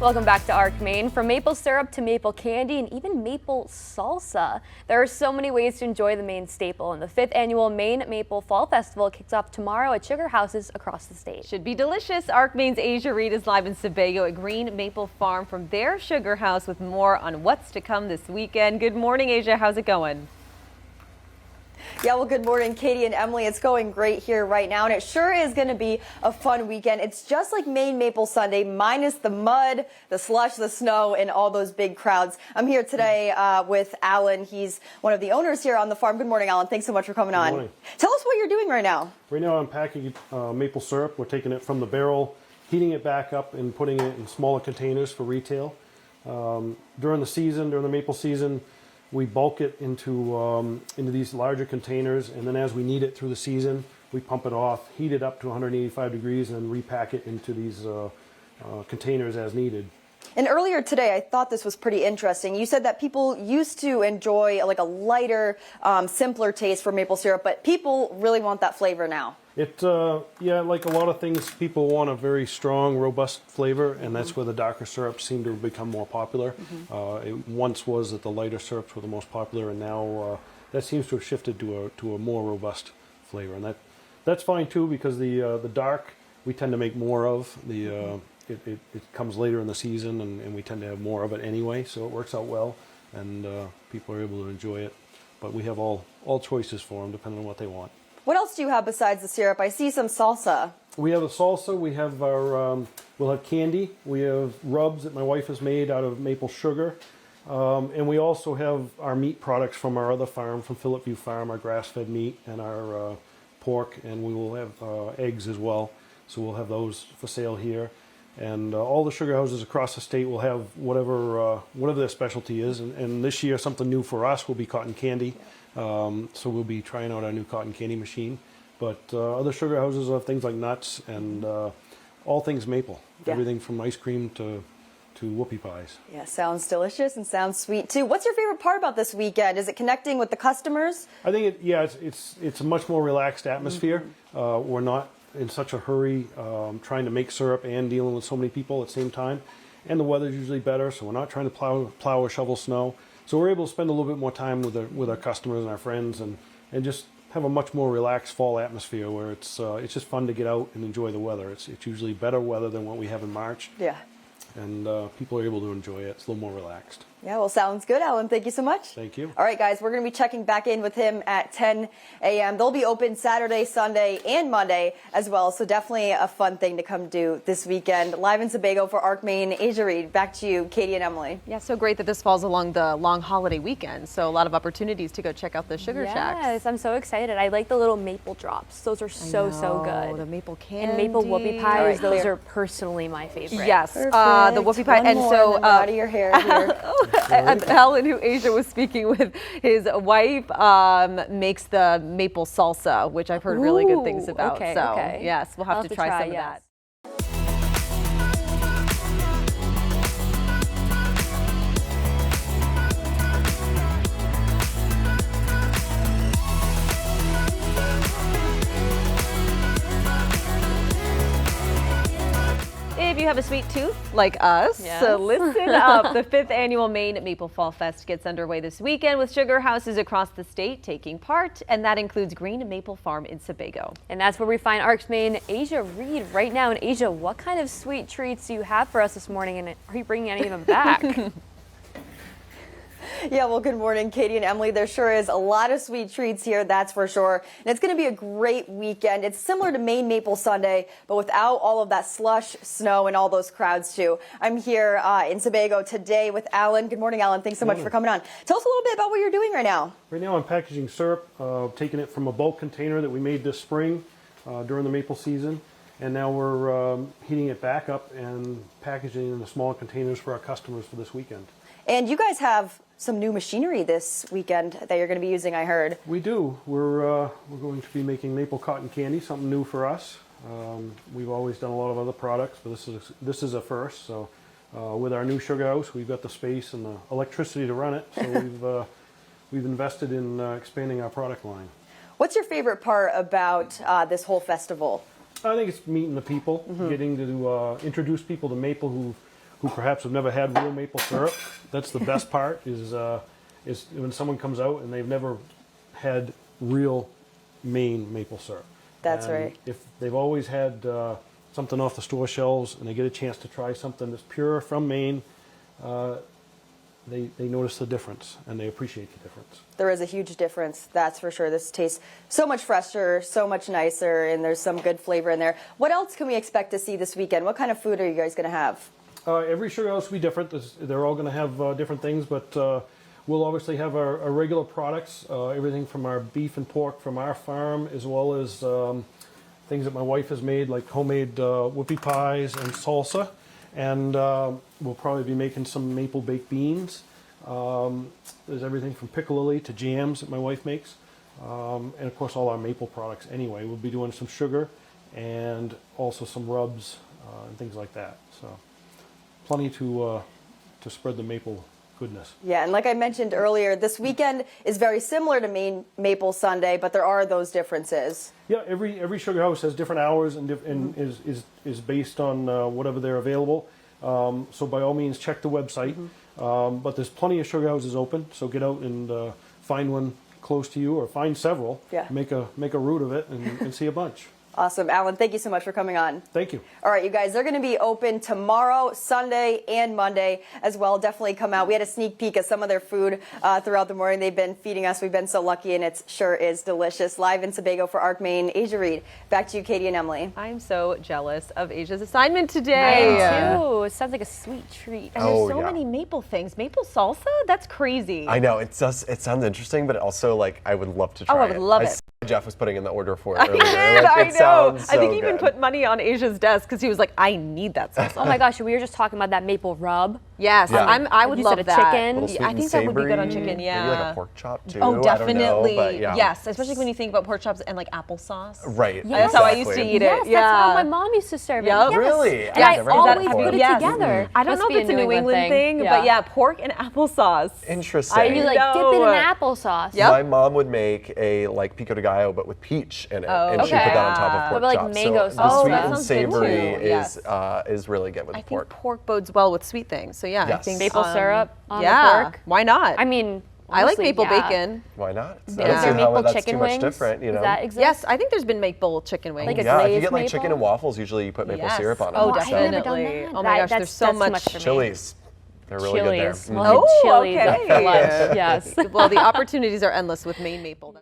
Welcome back to ARC Maine. From maple syrup to maple candy and even maple salsa, there are so many ways to enjoy the Maine staple, and the 5th annual Maine Maple Fall Festival kicks off tomorrow at sugar houses across the state. Should be delicious. ARC Maine's Asia Reed is live in Sebago at Green Maple Farm from their sugar house with more on what's to come this weekend. Good morning, Asia. How's it going? Yeah, well, good morning, Katie and Emily. It's going great here right now, and it sure is going to be a fun weekend. It's just like Maine Maple Sunday, minus the mud, the slush, the snow, and all those big crowds. I'm here today with Alan. He's one of the owners here on the farm. Good morning, Alan. Thanks so much for coming on. Good morning. Tell us what you're doing right now. Right now I'm packing maple syrup. We're taking it from the barrel, heating it back up, and putting it in smaller containers for retail. During the maple season, we bulk it into these larger containers, and then as we need it through the season, we pump it off, heat it up to 185 degrees, and then repack it into these containers as needed. And earlier today, I thought this was pretty interesting. You said that people used to enjoy like a lighter, simpler taste for maple syrup, but people really want that flavor now. Yeah, like a lot of things, people want a very strong, robust flavor, and that's where the darker syrups seem to become more popular. It once was that the lighter syrups were the most popular, and now that seems to have shifted to a more robust flavor, and that's fine too, because the dark we tend to make more of. It comes later in the season, and we tend to have more of it anyway, so it works out well, and people are able to enjoy it. But we have all choices for them, depending on what they want. What else do you have besides the syrup? I see some salsa. We have a salsa. We have we'll have candy. We have rubs that my wife has made out of maple sugar. And we also have our meat products from our other farm, from Phillip View Farm, our grass-fed meat and our pork, and we will have eggs as well. So we'll have those for sale here. And all the sugar houses across the state will have whatever their specialty is. And this year, something new for us will be cotton candy. So we'll be trying out our new cotton candy machine. But other sugar houses have things like nuts and all things maple. Yeah. Everything from ice cream to whoopie pies. Yeah, sounds delicious and sounds sweet too. What's your favorite part about this weekend? Is it connecting with the customers? I think it's a much more relaxed atmosphere. We're not in such a hurry trying to make syrup and dealing with so many people at the same time. And the weather's usually better, so we're not trying to plow or shovel snow. So we're able to spend a little bit more time with our customers and our friends, and just have a much more relaxed fall atmosphere where it's just fun to get out and enjoy the weather. It's usually better weather than what we have in March. Yeah. And people are able to enjoy it. It's a little more relaxed. Yeah, well, sounds good, Alan. Thank you so much. Thank you. All right, guys, we're going to be checking back in with him at 10 a.m. They'll be open Saturday, Sunday, and Monday as well, so definitely a fun thing to come do this weekend. Live in Sebago for ARC Maine, Asia Reed. Back to you, Katie and Emily. Yeah, so great that this falls along the long holiday weekend, so a lot of opportunities to go check out the sugar shacks. Yes, I'm so excited. I like the little maple drops. Those are so good. The maple candy. And maple whoopie pies, those are personally my favorite. Yes, the whoopie pie. And so out of your hair here. Alan, who Asia was speaking with, his wife makes the maple salsa, which I've heard really good things about. Okay. Yes, we'll have to try some of that. If you have a sweet tooth like us, so listen up. The 5th annual Maine Maple Fall Fest gets underway this weekend with sugar houses across the state taking part, and that includes Green Maple Farm in Sebago. And that's where we find ARC's Maine Asia Reed right now. And Asia, what kind of sweet treats do you have for us this morning, and are you bringing any of them back? Yeah, well, good morning, Katie and Emily. There sure is a lot of sweet treats here, that's for sure. And it's going to be a great weekend. It's similar to Maine Maple Sunday, but without all of that slush, snow, and all those crowds, too. I'm here in Sebago today with Alan. Good morning, Alan. Thanks so much for coming on. Tell us a little bit about what you're doing right now. Right now I'm packaging syrup, taking it from a bulk container that we made this spring during the maple season. And now we're heating it back up and packaging it in the smaller containers for our customers for this weekend. And you guys have some new machinery this weekend that you're going to be using, I heard. We do. We're going to be making maple cotton candy, something new for us. We've always done a lot of other products, but this is a first. So with our new sugar house, we've got the space and the electricity to run it. So we've invested in expanding our product line. What's your favorite part about this whole festival? I think it's meeting the people, getting to introduce people to maple who who perhaps have never had real maple syrup. That's the best part is when someone comes out and they've never had real Maine maple syrup. That's And right. If they've always had something off the store shelves and they get a chance to try something that's pure from Maine, they notice the difference and they appreciate the difference. There is a huge difference, that's for sure. This tastes so much fresher, so much nicer, and there's some good flavor in there. What else can we expect to see this weekend? What kind of food are you guys going to have? Every sugar house will be different. They're all going to have different things, but we'll obviously have our regular products, everything from our beef and pork from our farm, as well as things that my wife has made, like homemade whoopie pies and salsa. And we'll probably be making some maple baked beans. There's everything from piccalilli to jams that my wife makes. And of course all our maple products anyway. We'll be doing some sugar and also some rubs and things like that. So plenty to spread the maple goodness. Yeah, and like I mentioned earlier, this weekend is very similar to Maine Maple Sunday, but there are those differences. Yeah, every sugar house has different hours and is based on whatever they're available. So by all means, check the website. But there's plenty of sugar houses open, so get out and find one close to you, or find several. Yeah. Make a route of it and see a bunch. Awesome. Alan, thank you so much for coming on. Thank you. All right, you guys, they're going to be open tomorrow, Sunday, and Monday as well. Definitely come out. We had a sneak peek of some of their food throughout the morning. They've been feeding us. We've been so lucky, and it sure is delicious. Live in Sebago for ARC Maine, Asia Reed. Back to you, Katie and Emily. I'm so jealous of Asia's assignment today. I am too. It sounds like a sweet treat. And there's so many maple things. Maple salsa? That's crazy. I know, it sounds interesting, but also like I would love to try it. I would love it. Jeff was putting in the order for it earlier. I know. Sounds I think so he even good. put money on Asia's desk because he was like, I need that salsa. Oh my gosh, we were just talking about that maple rub. Yes, Yeah. I would You love said a that. chicken. Little sweet I and think that would be good on savory, chicken, yeah. Maybe like a pork chop too. Oh, definitely. I don't know, but yeah. Yes, especially when you think about pork chops and like applesauce. Right. That's how I used to eat it. Yes, that's how my mom used to serve it. Yep. Yes. Really? And I've I never had always that put it before. together. I don't Must know be if it's a New England thing, but yeah, pork and applesauce. Interesting. You like dip it in applesauce. Yep. My mom would make a like pico de gallo, but with peach in it, and she put okay. that on top of pork What about, like, chops. mango so sauce? the sweet That and sounds good savory too. is really good with I think pork. pork bodes well with sweet things. So yeah, I Yes. think Maple syrup on the yeah, pork. why not? I mean, I like honestly, maple yeah. bacon. Why not? Is I don't see there how maple that's chicken too much wings? different, you know? Does that exist? Yes, I think there's been maple chicken wings. Like a Yeah, if you glazed get like maple? chicken and waffles, usually you put maple Yes. syrup on it. Oh, I've never done definitely. that. Oh my gosh, That's there's so too much. for me. Chilies. They're really good there. Chilies. We'll hit chilies okay. for lunch. Yes. Well, the opportunities are endless with Maine Maple.